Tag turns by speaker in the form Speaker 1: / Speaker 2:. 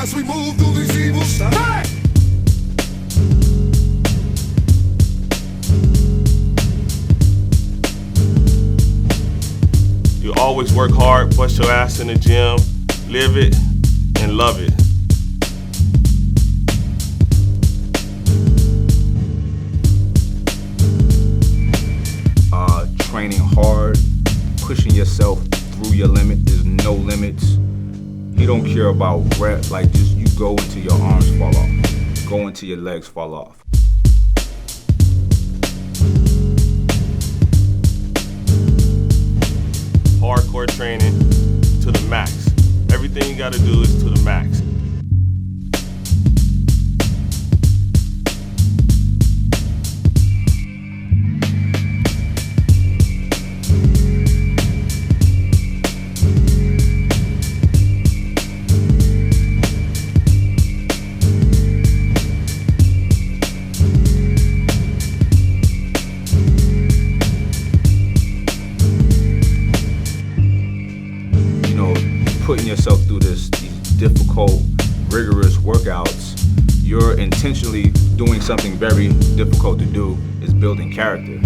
Speaker 1: as we move through these evil times. Hey!
Speaker 2: You always work hard, bust your ass in the gym, live it and love it.
Speaker 3: Training hard, pushing yourself through your limit. There's no limits. You don't care about rep, like just you go until your arms fall off. Go until your legs fall off.
Speaker 2: Hardcore training to the max. Everything you gotta do is to the max.
Speaker 3: Putting yourself through these difficult, rigorous workouts, you're intentionally doing something very difficult to do, is building character.